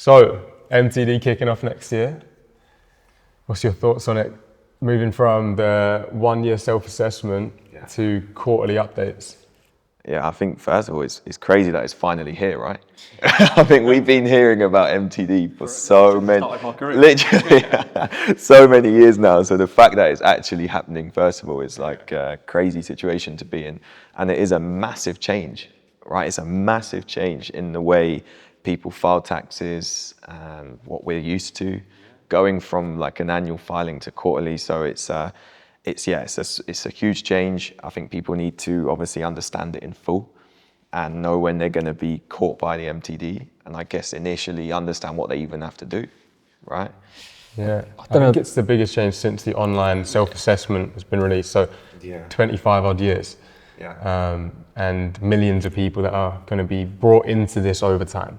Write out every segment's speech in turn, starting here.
So, MTD kicking off next year. What's your thoughts on it? Moving from the 1 year self-assessment to quarterly updates. Yeah, I think first of all, it's crazy that it's finally here, right? I think we've been hearing about MTD for so many years now. So the fact that it's actually happening, first of all, is like a crazy situation to be in. And it is a massive change, right? It's a massive change in the way people file taxes and what we're used to, going from like an annual filing to quarterly. So it's a huge change. I think people need to obviously understand it in full and know when they're going to be caught by the MTD, and I guess initially understand what they even have to do, right? Yeah, I think it's the biggest change since the online self-assessment has been released. So 25 odd years. And millions of people that are going to be brought into this over time.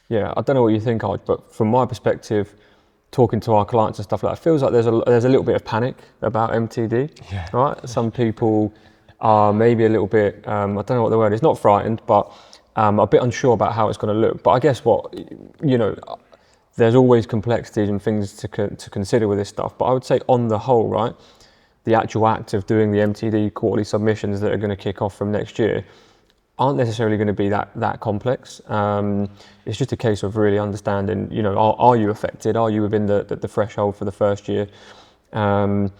Yeah, I don't know what you think, Ike, but from my perspective, talking to our clients and stuff like that, it feels like there's a little bit of panic about MTD, right? Some people are maybe a little bit, I don't know what the word is, not frightened, but a bit unsure about how it's going to look. But I guess there's always complexities and things to consider with this stuff. But I would say on the whole, right, the actual act of doing the MTD quarterly submissions that are going to kick off from next year aren't necessarily going to be that complex. It's just a case of really understanding, are you affected? Are you within the threshold for the first year? And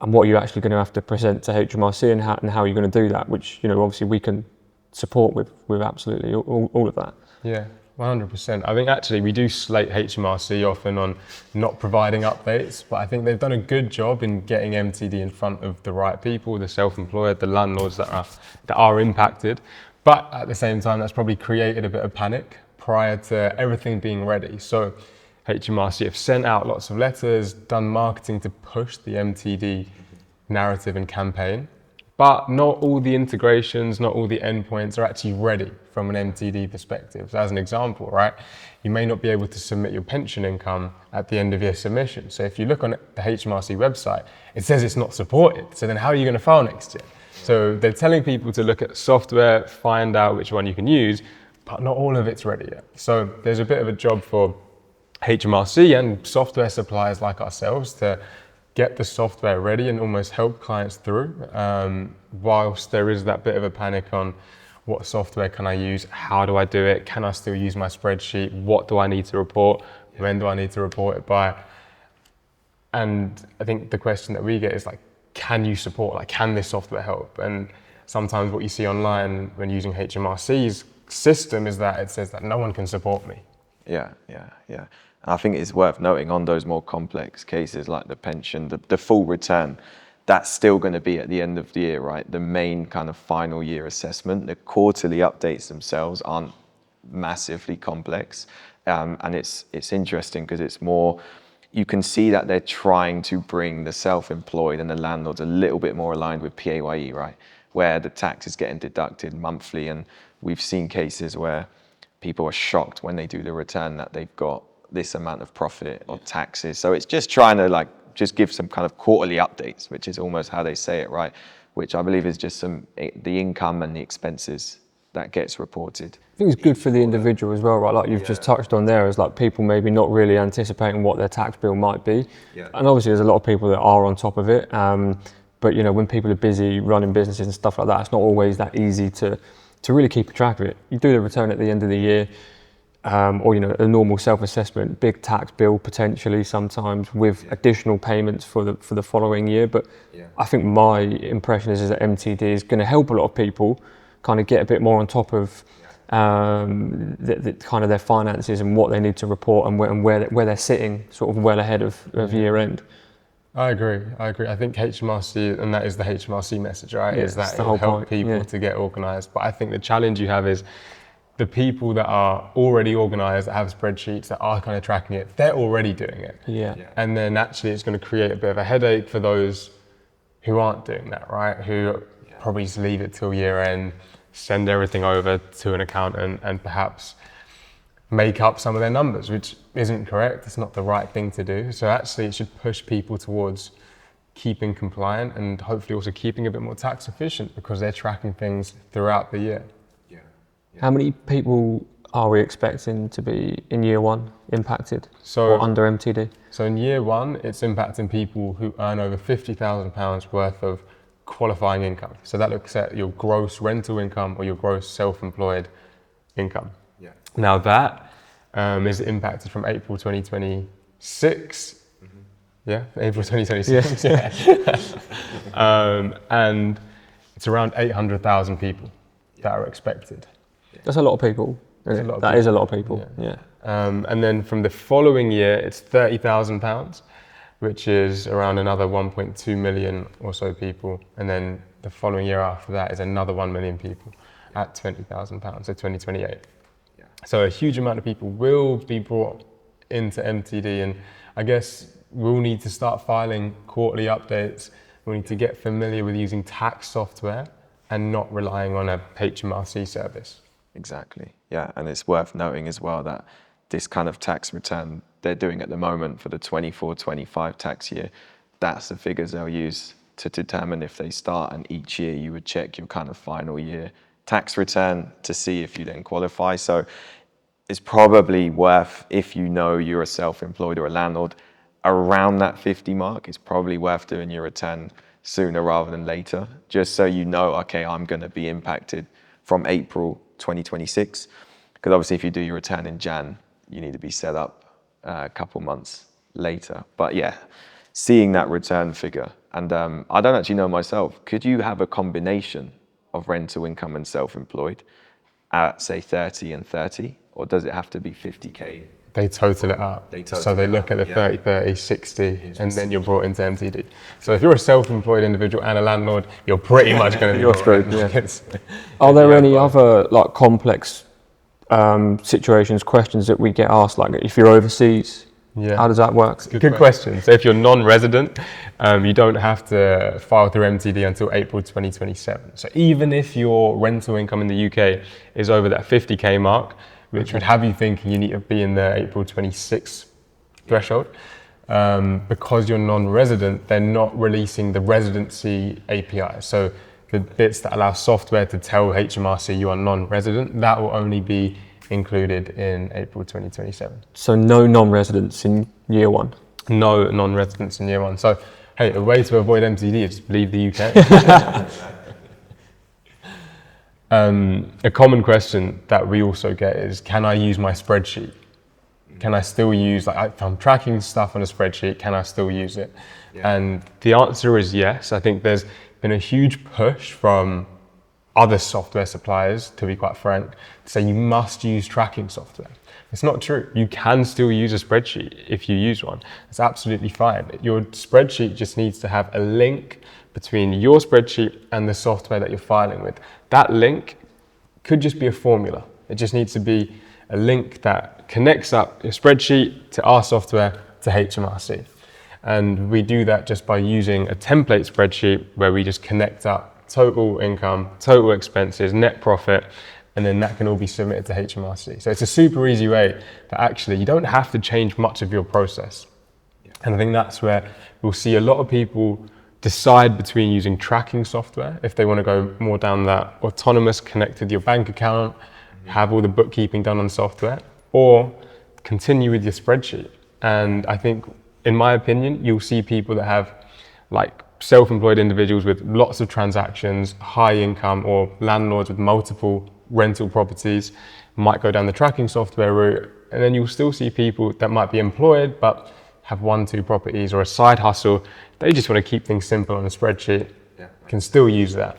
what are you actually going to have to present to HMRC and how you're going to do that, which, obviously we can support with absolutely all of that. Yeah, 100%. I think actually we do slate HMRC often on not providing updates, but I think they've done a good job in getting MTD in front of the right people, the self-employed, the landlords that are impacted. But at the same time, that's probably created a bit of panic prior to everything being ready. So HMRC have sent out lots of letters, done marketing to push the MTD narrative and campaign, but not all the integrations, not all the endpoints are actually ready from an MTD perspective. So as an example, right, you may not be able to submit your pension income at the end of your submission. So if you look on the HMRC website, it says it's not supported. So then how are you going to file next year? So they're telling people to look at software, find out which one you can use, but not all of it's ready yet. So there's a bit of a job for HMRC and software suppliers like ourselves to get the software ready and almost help clients through, whilst there is that bit of a panic on what software can I use, how do I do it, can I still use my spreadsheet, what do I need to report, when do I need to report it by? And I think the question that we get is like, can you support, like can this software help? And sometimes what you see online when using HMRC's system is that it says that no one can support me. Yeah. And I think it's worth noting on those more complex cases like the pension, the full return, that's still going to be at the end of the year, right? The main kind of final year assessment. The quarterly updates themselves aren't massively complex. And it's interesting because it's more, you can see that they're trying to bring the self-employed and the landlords a little bit more aligned with PAYE, right? Where the tax is getting deducted monthly. And we've seen cases where people are shocked when they do the return that they've got this amount of profit or taxes. So it's just trying to just give some kind of quarterly updates, which is almost how they say it, right? Which I believe is just the income and the expenses that gets reported. I think it's good for the individual as well, right? Like you've just touched on there, is like people maybe not really anticipating what their tax bill might be. And obviously there's a lot of people that are on top of it. But when people are busy running businesses and stuff like that, it's not always that easy to really keep track of it. You do the return at the end of the year, or a normal self-assessment, big tax bill potentially sometimes with additional payments for the following year. But I think my impression is that MTD is going to help a lot of people kind of get a bit more on top of the kind of their finances and what they need to report and where they're sitting sort of well ahead of year end. I agree. I think HMRC, and that is the HMRC message, right? Is that it will help people to get organised. But I think the challenge you have is the people that are already organised, that have spreadsheets, that are kind of tracking it, they're already doing it. And then naturally it's going to create a bit of a headache for those who aren't doing that, right? Who probably just leave it till year end, send everything over to an accountant and perhaps make up some of their numbers, which isn't correct. It's not the right thing to do. So actually it should push people towards keeping compliant and hopefully also keeping a bit more tax efficient because they're tracking things throughout the year. How many people are we expecting to be in year one impacted So- or under MTD? So in year one, it's impacting people who earn over £50,000 worth of qualifying income. So that looks at your gross rental income or your gross self-employed income. Yeah. Now that is impacted from April 2026. Yeah, April 2026. Yeah. And it's around 800,000 people that are expected. That's a lot of people. Isn't it? That is a lot of people. Yeah. And then from the following year, it's £30,000, which is around another 1.2 million or so people. And then the following year after that is another 1 million people at £20,000, so 2028. Yeah. So a huge amount of people will be brought into MTD, and I guess we'll need to start filing quarterly updates. We'll need to get familiar with using tax software and not relying on a HMRC service. Exactly. Yeah, and it's worth noting as well that this kind of tax return they're doing at the moment for the 24-25 tax year, that's the figures they'll use to determine if they start, and each year you would check your kind of final year tax return to see if you then qualify. So it's probably worth, if you know you're a self-employed or a landlord, around that 50 mark, it's probably worth doing your return sooner rather than later, just so you know, okay, I'm going to be impacted from April 2026, because obviously if you do your return in Jan, you need to be set up a couple months later. But yeah, seeing that return figure, and I don't actually know myself, could you have a combination of rental income and self-employed at say 30 and 30, or does it have to be 50k? They total it up. So they look at the 30, 30, 60, and then you're brought into MTD. So if you're a self-employed individual and a landlord, you're pretty much going to be You're screwed, yeah. Are there any other like complex situations, questions that we get asked, like if you're overseas, how does that work? Good question. So if you're non-resident, you don't have to file through MTD until April 2027. So even if your rental income in the UK is over that 50k mark, which would have you thinking you need to be in the April 26 threshold, because you're non-resident, they're not releasing the residency API. So the bits that allow software to tell HMRC you are non-resident, that will only be included in April 2027. So no non-residents in year one? No non-residents in year one. So, hey, a way to avoid MTD is leave the UK. A common question that we also get is, can I use my spreadsheet? Can I still use, like if I'm tracking stuff on a spreadsheet, can I still use it? Yeah. And the answer is yes. I think there's been a huge push from other software suppliers, to be quite frank, to say you must use tracking software. It's not true. You can still use a spreadsheet if you use one. It's absolutely fine. Your spreadsheet just needs to have a link between your spreadsheet and the software that you're filing with. That link could just be a formula. It just needs to be a link that connects up your spreadsheet to our software to HMRC. And we do that just by using a template spreadsheet where we just connect up total income, total expenses, net profit, and then that can all be submitted to HMRC. So it's a super easy way that actually you don't have to change much of your process. And I think that's where we'll see a lot of people decide between using tracking software, if they want to go more down that autonomous, connect with your bank account, have all the bookkeeping done on software, or continue with your spreadsheet. And I think, in my opinion, you'll see people that have like self-employed individuals with lots of transactions, high income, or landlords with multiple rental properties might go down the tracking software route. And then you'll still see people that might be employed but have 1-2 properties or a side hustle. They just want to keep things simple on a spreadsheet, can still use that.